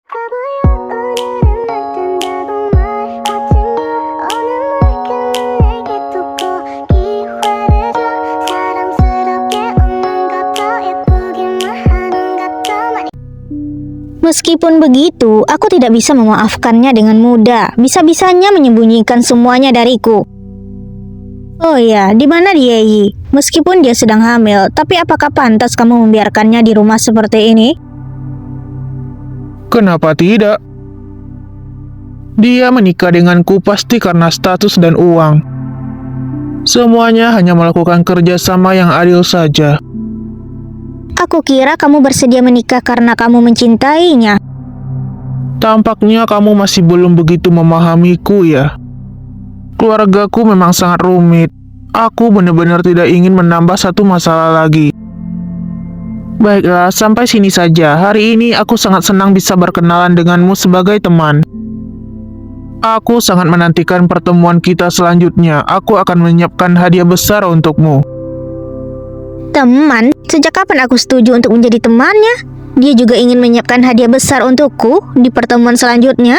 바보야 오늘은 날 뜬다고 말하지마 오늘 물결은 내게 돋고 기회를 줘 사랑스럽게 웃는 것도 예쁘기만 하는 것도 많이. Meskipun begitu, aku tidak bisa memaafkannya dengan mudah. Bisa-bisanya menyembunyikan semuanya dariku. Oh ya, di mana dia, Yi? Meskipun dia sedang hamil, tapi apakah pantas kamu membiarkannya di rumah seperti ini? Kenapa tidak? Dia menikah denganku pasti karena status dan uang. Semuanya hanya melakukan kerjasama yang adil saja. Aku kira kamu bersedia menikah karena kamu mencintainya. Tampaknya kamu masih belum begitu memahamiku ya. Keluargaku memang sangat rumit. Aku benar-benar tidak ingin menambah satu masalah lagi. Baiklah, sampai sini saja. Hari ini aku sangat senang bisa berkenalan denganmu sebagai teman. Aku sangat menantikan pertemuan kita selanjutnya. Aku akan menyiapkan hadiah besar untukmu. Teman? Sejak kapan aku setuju untuk menjadi temannya? Dia juga ingin menyiapkan hadiah besar untukku di pertemuan selanjutnya.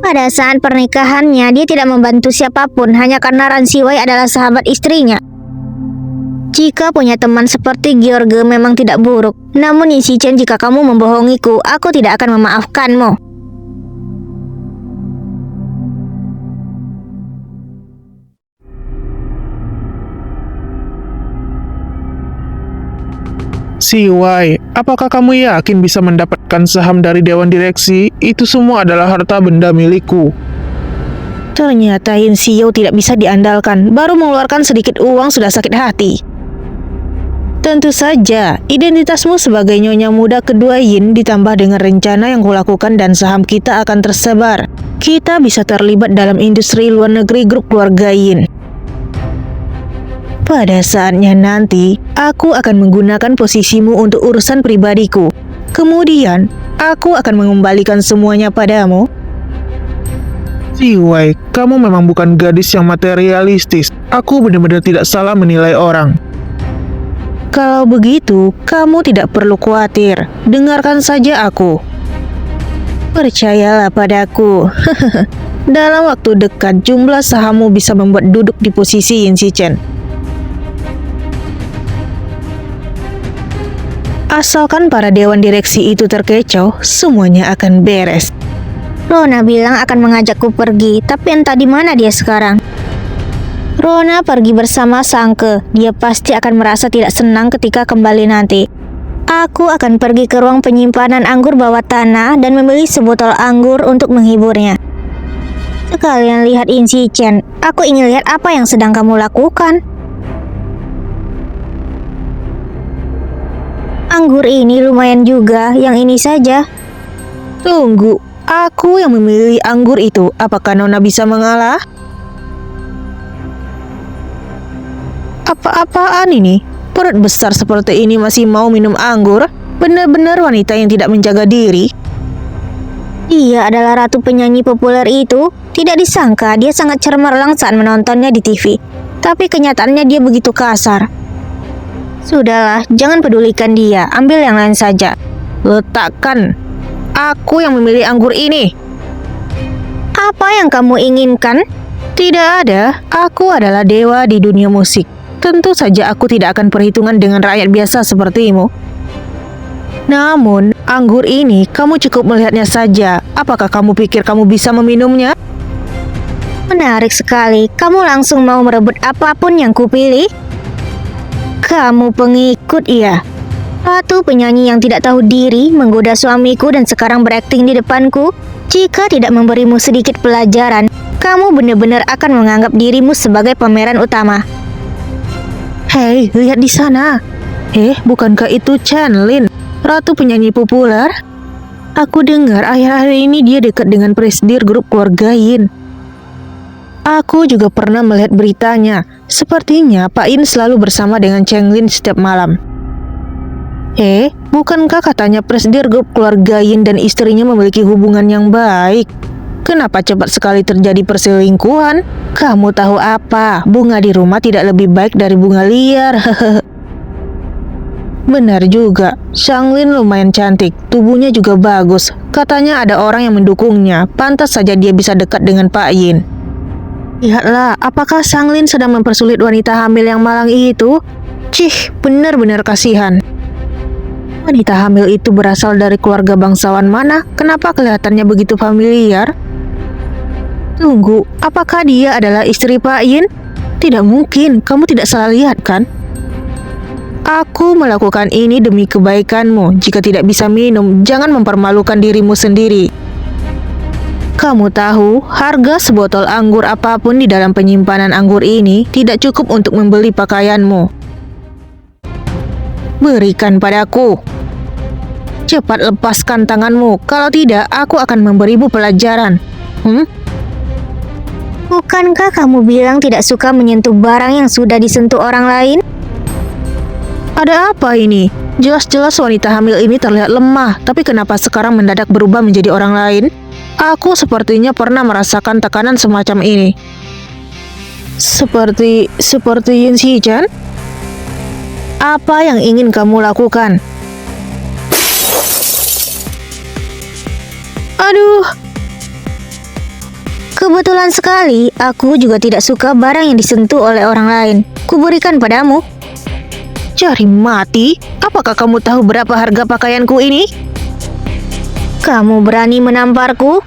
Pada saat pernikahannya, dia tidak membantu siapapun hanya karena Ransiwai adalah sahabat istrinya. Jika punya teman seperti Gyorge memang tidak buruk. Namun Yin-Shichen, jika kamu membohongiku, aku tidak akan memaafkanmu. Siwai, apakah kamu yakin bisa mendapatkan saham dari Dewan Direksi? Itu semua adalah harta benda milikku. Ternyata Yin Xiao tidak bisa diandalkan. Baru mengeluarkan sedikit uang sudah sakit hati. Tentu saja, identitasmu sebagai nyonya muda kedua Yin ditambah dengan rencana yang kulakukan dan saham kita akan tersebar. Kita bisa terlibat dalam industri luar negeri grup keluarga Yin. Pada saatnya nanti, aku akan menggunakan posisimu untuk urusan pribadiku. Kemudian, aku akan mengembalikan semuanya padamu. Siwai, kamu memang bukan gadis yang materialistis. Aku benar-benar tidak salah menilai orang. Kalau begitu, kamu tidak perlu khawatir. Dengarkan saja aku. Percayalah padaku. Dalam waktu dekat, jumlah sahammu bisa membuat duduk di posisi Yin-Shichen. Asalkan para dewan direksi itu terkecoh, semuanya akan beres. Rona bilang akan mengajakku pergi, tapi entah di mana dia sekarang. Rona pergi bersama Sangke. Dia pasti akan merasa tidak senang ketika kembali nanti. Aku akan pergi ke ruang penyimpanan anggur bawah tanah dan membeli sebotol anggur untuk menghiburnya. Sekalian lihat Yin-Shichen. Aku ingin lihat apa yang sedang kamu lakukan. Anggur ini lumayan juga, yang ini saja. Tunggu, aku yang memilih anggur itu. Apakah Nona bisa mengalah? Apa-apaan ini? Perut besar seperti ini masih mau minum anggur? Benar-benar wanita yang tidak menjaga diri. Dia adalah ratu penyanyi populer itu. Tidak disangka dia sangat cemerlang saat menontonnya di TV. Tapi kenyataannya dia begitu kasar. Sudahlah, jangan pedulikan dia. Ambil yang lain saja. Letakkan. Aku yang memilih anggur ini. Apa yang kamu inginkan? Tidak ada. Aku adalah dewa di dunia musik. Tentu saja aku tidak akan perhitungan dengan rakyat biasa sepertimu. Namun, anggur ini kamu cukup melihatnya saja. Apakah kamu pikir kamu bisa meminumnya? Menarik sekali. Kamu langsung mau merebut apapun yang kupilih? Kamu pengikut ya? Ratu penyanyi yang tidak tahu diri menggoda suamiku dan sekarang berakting di depanku. Jika tidak memberimu sedikit pelajaran, kamu benar-benar akan menganggap dirimu sebagai pemeran utama. Hei, lihat di sana. Bukankah itu Chen Lin, ratu penyanyi populer? Aku dengar akhir-akhir ini dia dekat dengan presidir grup keluarga Yin. Aku juga pernah melihat beritanya. Sepertinya Pak Yin selalu bersama dengan Cheng Lin setiap malam. Bukankah katanya presidir grup keluarga Yin dan istrinya memiliki hubungan yang baik? Kenapa cepat sekali terjadi perselingkuhan? Kamu tahu apa? Bunga di rumah tidak lebih baik dari bunga liar. Benar juga, Shanglin lumayan cantik, tubuhnya juga bagus. Katanya ada orang yang mendukungnya, pantas saja dia bisa dekat dengan Pak Yin. Lihatlah, apakah Shanglin sedang mempersulit wanita hamil yang malang itu? Cih, benar-benar kasihan. Wanita hamil itu berasal dari keluarga bangsawan mana? Kenapa kelihatannya begitu familiar? Tunggu, apakah dia adalah istri Pak Yin? Tidak mungkin, kamu tidak salah lihat kan? Aku melakukan ini demi kebaikanmu. Jika tidak bisa minum, jangan mempermalukan dirimu sendiri. Kamu tahu, harga sebotol anggur apapun di dalam penyimpanan anggur ini tidak cukup untuk membeli pakaianmu. Berikan padaku. Cepat lepaskan tanganmu, kalau tidak aku akan memberimu pelajaran. Bukankah kamu bilang tidak suka menyentuh barang yang sudah disentuh orang lain? Ada apa ini? Jelas-jelas wanita hamil ini terlihat lemah, tapi kenapa sekarang mendadak berubah menjadi orang lain? Aku sepertinya pernah merasakan tekanan semacam ini. Seperti Yin Xichan? Apa yang ingin kamu lakukan? Aduh. Kebetulan sekali, aku juga tidak suka barang yang disentuh oleh orang lain. Kuberikan padamu. Cari mati? Apakah kamu tahu berapa harga pakaianku ini? Kamu berani menamparku?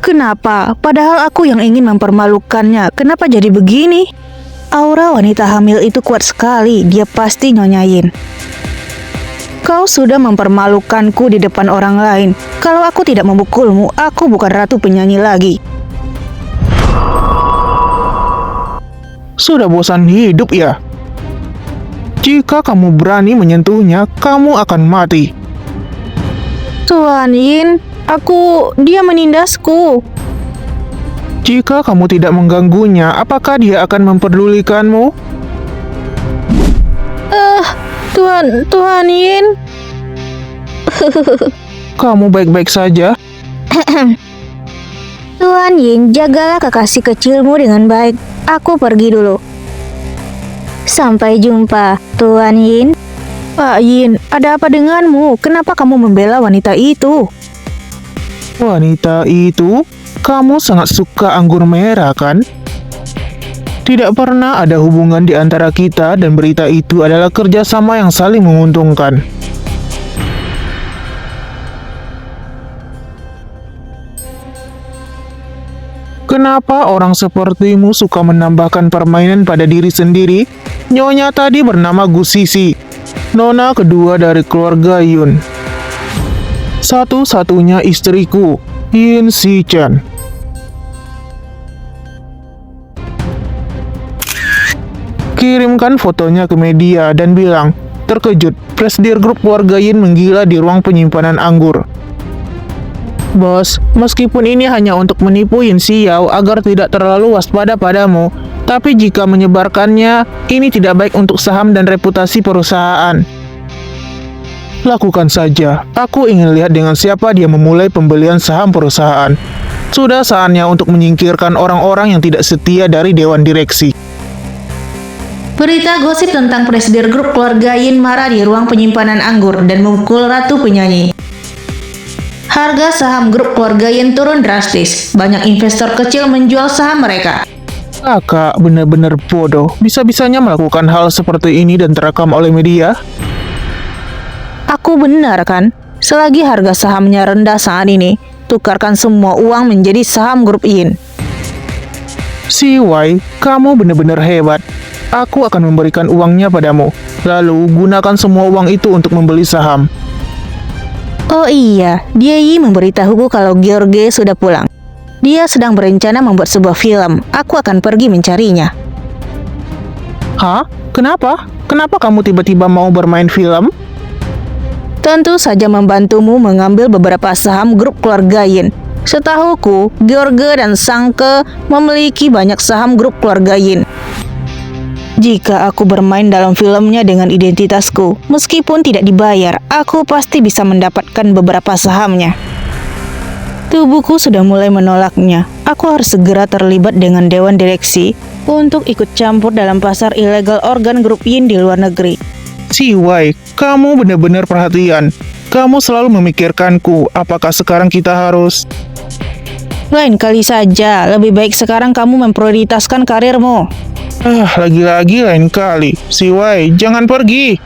Kenapa? Padahal aku yang ingin mempermalukannya. Kenapa jadi begini? Aura wanita hamil itu kuat sekali. Dia pasti Nyonya Yin. Kau sudah mempermalukanku di depan orang lain. Kalau aku tidak memukulmu, aku bukan ratu penyanyi lagi. Sudah bosan hidup ya? Jika kamu berani menyentuhnya, kamu akan mati. Tuan Yin, dia menindasku. Jika kamu tidak mengganggunya, apakah dia akan memperdulikanmu? Tuan Yin. Kamu baik-baik saja? Tuan Yin, jagalah kekasih kecilmu dengan baik. Aku pergi dulu. Sampai jumpa, Tuan Yin. Pak Yin, ada apa denganmu? Kenapa kamu membela wanita itu? Wanita itu? Kamu sangat suka anggur merah, kan? Tidak pernah ada hubungan di antara kita dan berita itu adalah kerjasama yang saling menguntungkan. Kenapa orang sepertimu suka menambahkan permainan pada diri sendiri? Nyonya tadi bernama Gu Sisi, nona kedua dari keluarga Yun. Satu-satunya istriku, Yin Xichan. Kirimkan fotonya ke media dan bilang, terkejut, presidir grup keluarga Yin menggila di ruang penyimpanan anggur. Bos, meskipun ini hanya untuk menipu Yin Xiao agar tidak terlalu waspada padamu, tapi jika menyebarkannya, ini tidak baik untuk saham dan reputasi perusahaan. Lakukan saja, aku ingin lihat dengan siapa dia memulai pembelian saham perusahaan. Sudah saatnya untuk menyingkirkan orang-orang yang tidak setia dari dewan direksi. Berita gosip tentang presidir grup keluarga Yin marah di ruang penyimpanan anggur dan memukul ratu penyanyi. Harga saham grup keluarga Yin turun drastis. Banyak investor kecil menjual saham mereka. Kakak benar-benar bodoh. Bisa-bisanya melakukan hal seperti ini dan terekam oleh media. Aku benar kan? Selagi harga sahamnya rendah saat ini, tukarkan semua uang menjadi saham grup Yin. Si Wei, kamu benar-benar hebat. Aku akan memberikan uangnya padamu. Lalu gunakan semua uang itu untuk membeli saham. Oh iya, Dia Yi memberitahuku kalau George sudah pulang. Dia sedang berencana membuat sebuah film. Aku akan pergi mencarinya. Hah? Kenapa? Kenapa kamu tiba-tiba mau bermain film? Tentu saja membantumu mengambil beberapa saham grup keluarga Yin. Setahuku, George dan Sangke memiliki banyak saham grup keluarga Yin. Jika aku bermain dalam filmnya dengan identitasku, meskipun tidak dibayar, aku pasti bisa mendapatkan beberapa sahamnya. Tubuhku sudah mulai menolaknya. Aku harus segera terlibat dengan dewan direksi untuk ikut campur dalam pasar ilegal organ grup Yin di luar negeri. Siwai, kamu benar-benar perhatian. Kamu selalu memikirkanku. Apakah sekarang kita harus... Lain kali saja, lebih baik sekarang kamu memprioritaskan karirmu. Lagi-lagi lain kali. Siwai, jangan pergi.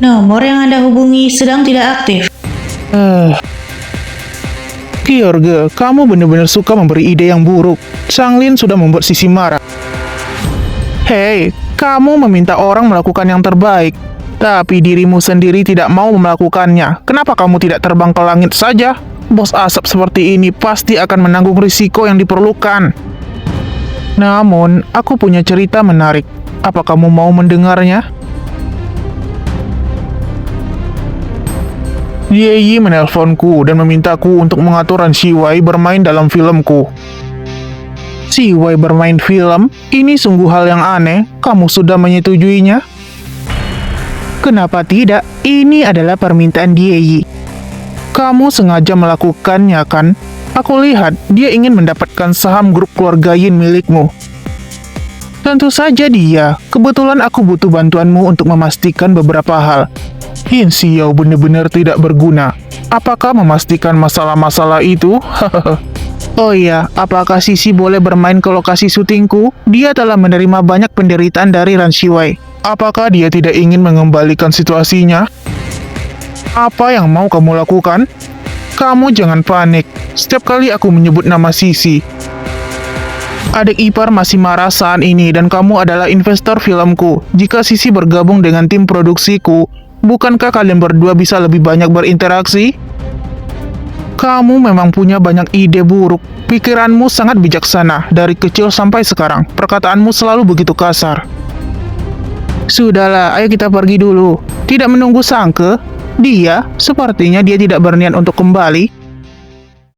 Nomor yang Anda hubungi sedang tidak aktif. Kyorge, kamu benar-benar suka memberi ide yang buruk. Changlin sudah membuat Sisi marah. Hei, kamu meminta orang melakukan yang terbaik, tapi dirimu sendiri tidak mau melakukannya. Kenapa kamu tidak terbang ke langit saja? Bos asap seperti ini pasti akan menanggung risiko yang diperlukan. Namun, aku punya cerita menarik. Apa kamu mau mendengarnya? Yi menelponku dan memintaku untuk mengatur Ran Siwai bermain dalam filmku. Siwai bermain film? Ini sungguh hal yang aneh. Kamu sudah menyetujuinya? Kenapa tidak? Ini adalah permintaan Yi. Kamu sengaja melakukannya, kan? Aku lihat dia ingin mendapatkan saham grup keluarga Yin milikmu. Tentu saja dia. Kebetulan aku butuh bantuanmu untuk memastikan beberapa hal. Yin Xiao benar-benar tidak berguna. Apakah memastikan masalah-masalah itu? Oh iya, apakah Sisi boleh bermain ke lokasi syutingku? Dia telah menerima banyak penderitaan dari Ran Siwai. Apakah dia tidak ingin mengembalikan situasinya? Apa yang mau kamu lakukan? Kamu jangan panik. Setiap kali aku menyebut nama Sisi, adik ipar masih marah saat ini dan kamu adalah investor filmku. Jika Sisi bergabung dengan tim produksiku, bukankah kalian berdua bisa lebih banyak berinteraksi? Kamu memang punya banyak ide buruk. Pikiranmu sangat bijaksana dari kecil sampai sekarang. Perkataanmu selalu begitu kasar. Sudahlah, ayo kita pergi dulu. Tidak menunggu Sangke. Sepertinya dia tidak berniat untuk kembali.